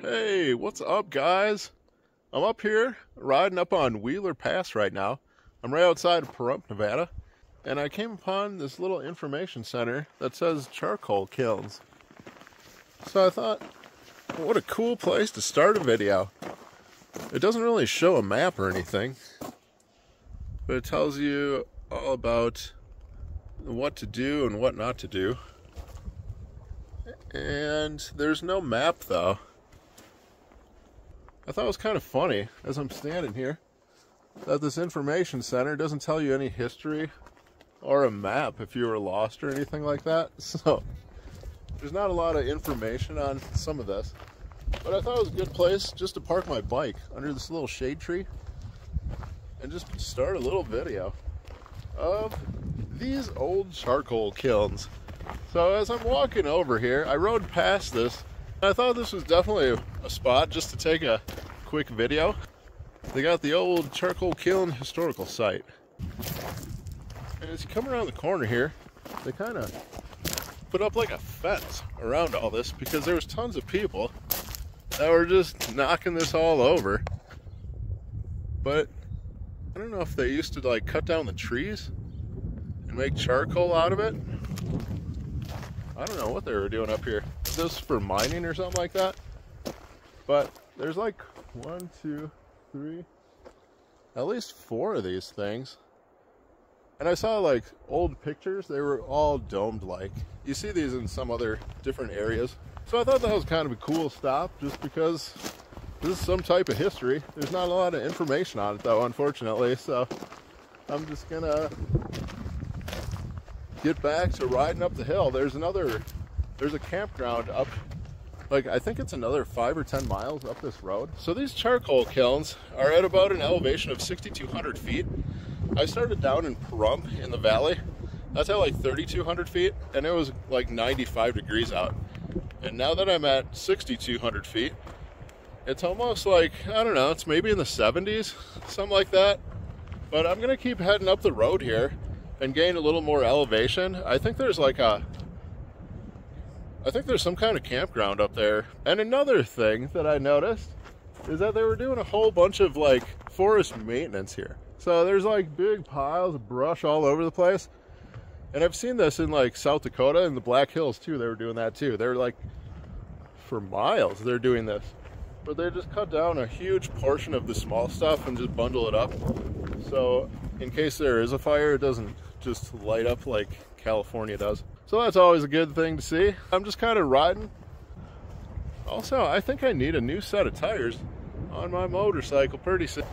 Hey, what's up, guys? I'm up here riding up on Wheeler Pass right now. I'm right outside of Parump, Nevada, and I came upon this little information center that says Charcoals Kilns. So I thought, what a cool place to start a video. It doesn't really show a map or anything, but it tells you all about what to do and what not to do. And there's no map though. I thought it was kind of funny as I'm standing here that this information center doesn't tell you any history or a map if you were lost or anything like that. So there's not a lot of information on some of this, but I thought it was a good place just to park my bike under this little shade tree and just start a little video of these old charcoal kilns. So as I'm walking over here, I rode past this. I thought this was definitely a spot just to take a quick video. They got the old charcoal kiln historical site. And as you come around the corner here, they kind of put up like a fence around all this because there was tons of people that were just knocking this all over. But I don't know if they used to like cut down the trees and make charcoal out of it. I don't know what they were doing up here. Is this for mining or something like that? But there's like 1, 2, 3, at least 4 of these things. And I saw like old pictures, they were all domed like. You see these in some other different areas. So I thought that was kind of a cool stop just because this is some type of history. There's not a lot of information on it though, unfortunately. So I'm just gonna get back to riding up the hill. There's a campground up, like I think it's another 5 or 10 miles up this road. So these charcoal kilns are at about an elevation of 6,200 feet. I started down in Parump in the valley. That's at like 3,200 feet, and it was like 95 degrees out. And now that I'm at 6,200 feet, it's almost like, I don't know, it's maybe in the 70s, something like that. But I'm gonna keep heading up the road here and gain a little more elevation. I think there's some kind of campground up there. And another thing that I noticed is that they were doing a whole bunch of like forest maintenance here. So there's like big piles of brush all over the place. And I've seen this in like South Dakota and the Black Hills too. They were doing that too. They're like, for miles they're doing this. But they just cut down a huge portion of the small stuff and just bundle it up. So in case there is a fire, it doesn't just light up like California does. So that's always a good thing to see. I'm just kind of riding. Also, I think I need a new set of tires on my motorcycle pretty soon.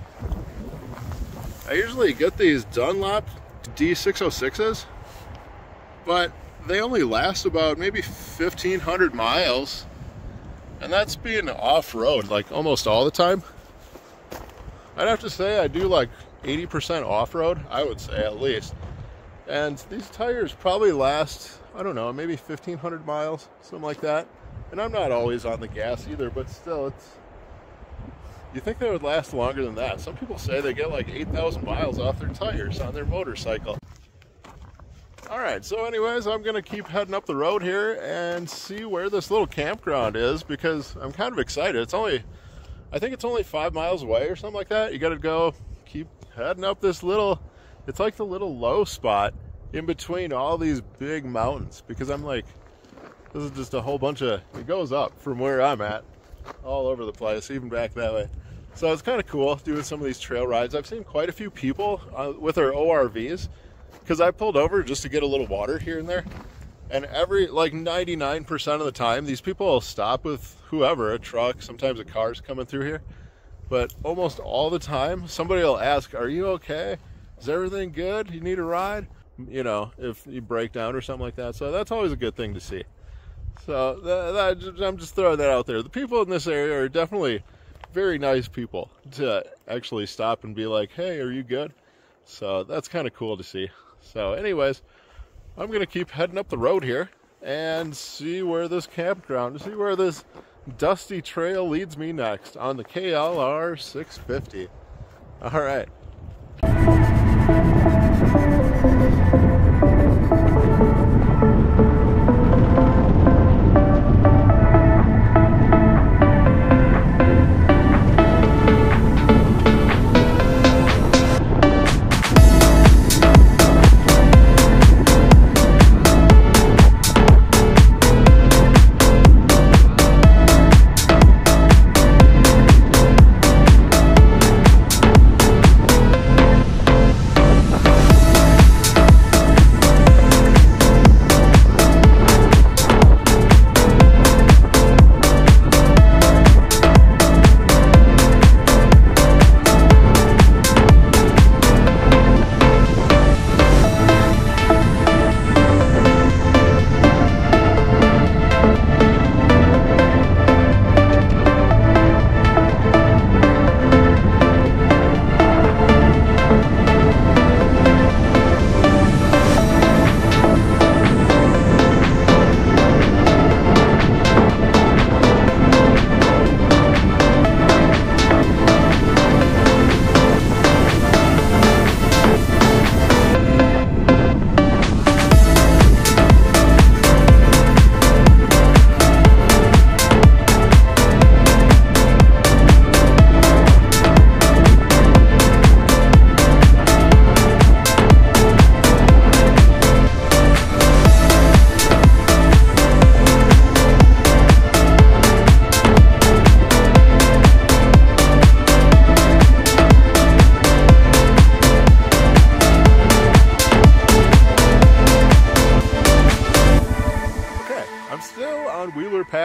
I usually get these Dunlop D606s, but they only last about maybe 1,500 miles. And that's being off-road like almost all the time. I'd have to say I do like 80% off-road, I would say at least. And these tires probably last, I don't know, maybe 1,500 miles, something like that. And I'm not always on the gas either, but still, you think they would last longer than that. Some people say they get like 8,000 miles off their tires on their motorcycle. Alright, so anyways, I'm going to keep heading up the road here and see where this little campground is because I'm kind of excited. I think it's only 5 miles away or something like that. You got to go keep heading up this little, it's like the little low spot in between all these big mountains because I'm like, this is just a whole bunch of, it goes up from where I'm at all over the place, even back that way. So it's kind of cool doing some of these trail rides. I've seen quite a few people with their ORVs because I pulled over just to get a little water here and there. And like 99% of the time, these people will stop with whoever, a truck, sometimes a car's coming through here. But almost all the time, somebody will ask, are you okay? Is everything good? You need a ride? You know, if you break down or something like that. So that's always a good thing to see. So I'm just throwing that out there. The people in this area are definitely very nice people to actually stop and be like, hey, are you good? So that's kind of cool to see. So anyways, I'm going to keep heading up the road here and see where this campground, see where this dusty trail leads me next on the KLR650. All right.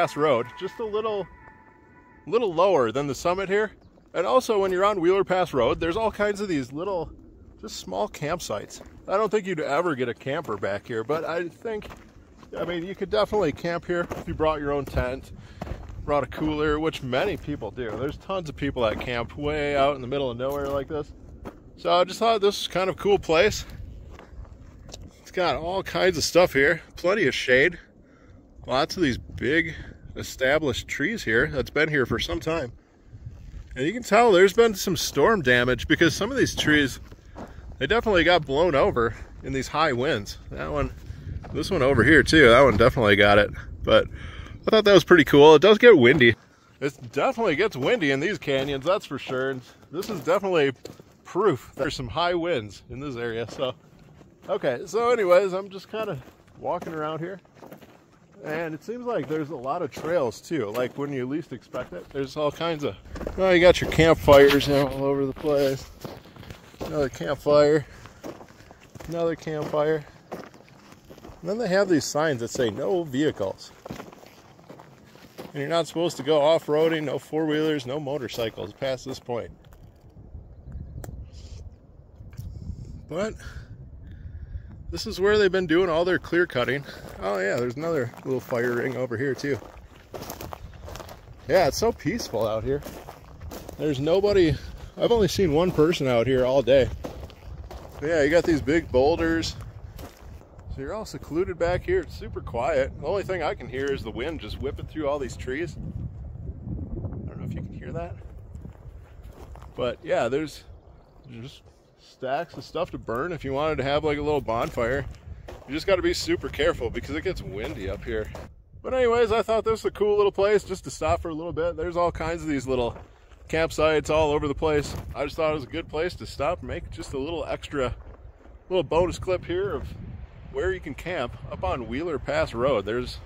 Pass Road, just a little lower than the summit here. And also when you're on Wheeler Pass Road, there's all kinds of these little, just small campsites. I don't think you'd ever get a camper back here, but I mean, you could definitely camp here if you brought your own tent, brought a cooler, which many people do. There's tons of people that camp way out in the middle of nowhere like this. So I just thought this was kind of a cool place. It's got all kinds of stuff here, plenty of shade, lots of these big established trees here that's been here for some time. And you can tell there's been some storm damage because some of these trees, they definitely got blown over in these high winds. That one, this one over here too, that one definitely got it. But I thought that was pretty cool. It does get windy. It definitely gets windy in these canyons, that's for sure. And this is definitely proof there's some high winds in this area. So, okay, so anyways, I'm just kind of walking around here. And it seems like there's a lot of trails too, like when you least expect it. There's all kinds of, oh, you got your campfires all over the place. Another campfire, another campfire. And then they have these signs that say no vehicles. And you're not supposed to go off-roading, no four-wheelers, no motorcycles past this point. But this is where they've been doing all their clear cutting. Oh yeah, there's another little fire ring over here too. Yeah, it's so peaceful out here. There's nobody. I've only seen one person out here all day. But yeah, you got these big boulders. So you're all secluded back here. It's super quiet. The only thing I can hear is the wind just whipping through all these trees. I don't know if you can hear that. But yeah, there's just stacks of stuff to burn if you wanted to have like a little bonfire. You just got to be super careful because it gets windy up here. But anyways, I thought this was a cool little place just to stop for a little bit. There's all kinds of these little campsites all over the place. I just thought it was a good place to stop and make just a little extra, little bonus clip here of where you can camp up on Wheeler Pass Road. There's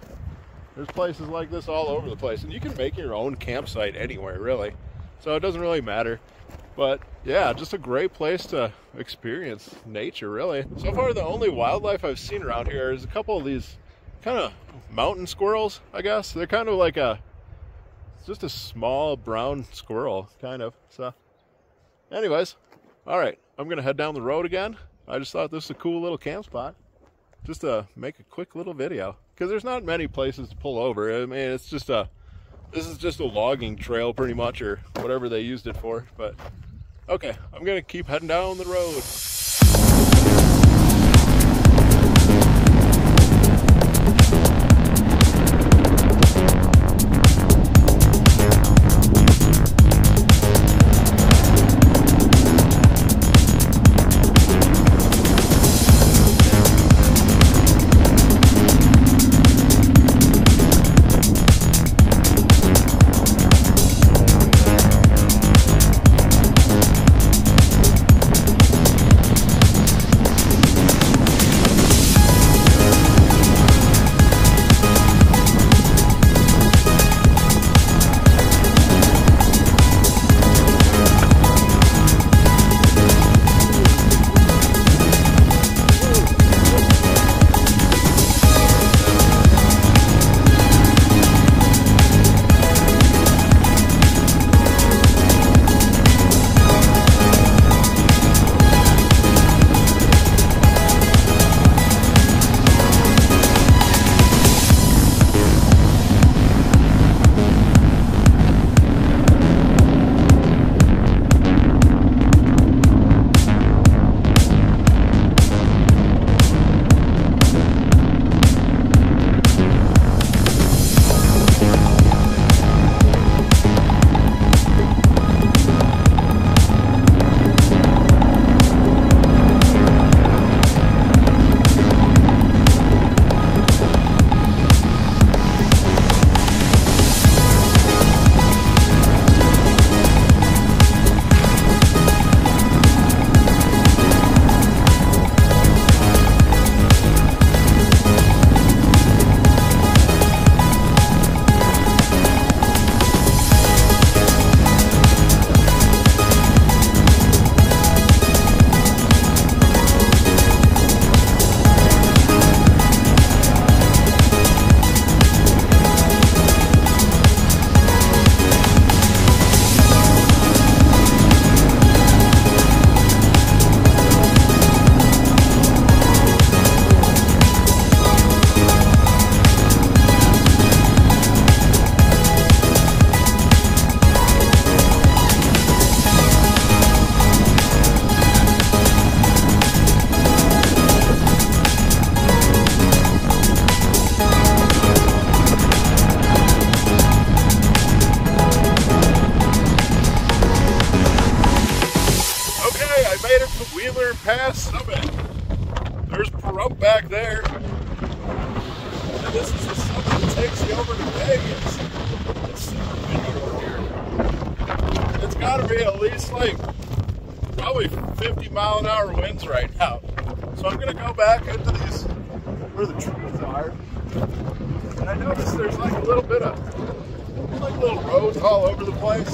places like this all over the place, and you can make your own campsite anywhere really, so it doesn't really matter. But yeah, just a great place to experience nature really. So far the only wildlife I've seen around here is a couple of these kind of mountain squirrels, I guess. They're kind of like just a small brown squirrel kind of. So anyways, all right, I'm gonna head down the road again. I just thought this was a cool little camp spot just to make a quick little video because there's not many places to pull over. I mean, it's just this is just a logging trail pretty much, or whatever they used it for. But okay, I'm gonna keep heading down the road. Pass summit. There's Parump back there. And this is the summit that takes you over to Vegas. It's super windy over here. It's got to be at least like probably 50-mile-an-hour winds right now. So I'm going to go back into these, where the trees are. And I noticed there's like a little bit of, like little roads all over the place.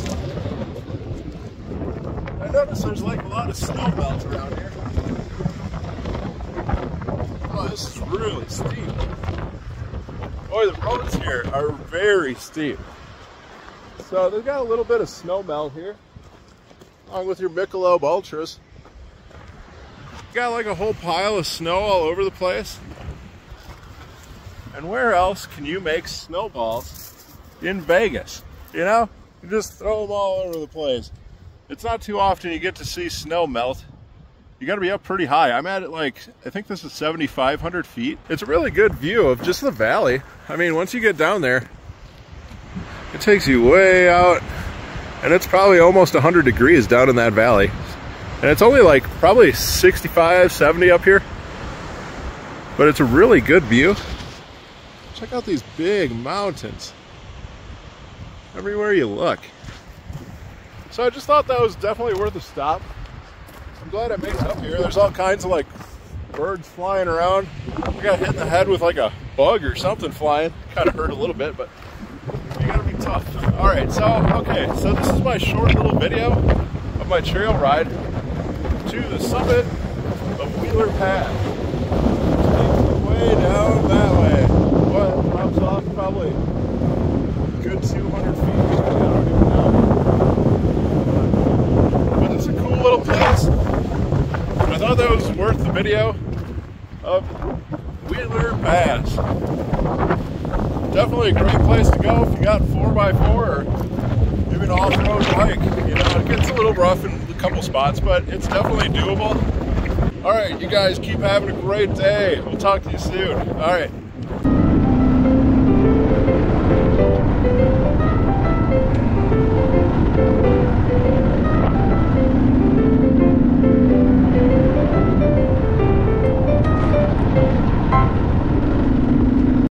I noticed there's like a lot of snow melt around here. Oh, this is really steep. Boy, the roads here are very steep. So they've got a little bit of snow melt here, along with your Michelob Ultras. Got like a whole pile of snow all over the place. And where else can you make snowballs in Vegas? You know, you just throw them all over the place. It's not too often you get to see snow melt. You got to be up pretty high. I'm at it like, I think this is 7,500 feet. It's a really good view of just the valley. I mean, once you get down there, it takes you way out, and it's probably almost 100 degrees down in that valley. And it's only like probably 65, 70 up here. But it's a really good view. Check out these big mountains everywhere you look. So I just thought that was definitely worth a stop. I'm glad I made it up here. There's all kinds of like birds flying around. I got hit in the head with like a bug or something flying. Kind of hurt a little bit, but you gotta be tough. All right, so this is my short little video of my trail ride to the summit of Wheeler Pass. Way down that way. Well, it drops off probably a good 200 feet. I don't even know. But it's a cool little place. I thought that was worth the video of Wheeler Pass. Definitely a great place to go if you got 4x4 or maybe an off-road bike. You know, it gets a little rough in a couple spots, but it's definitely doable. All right, you guys keep having a great day. We'll talk to you soon. All right.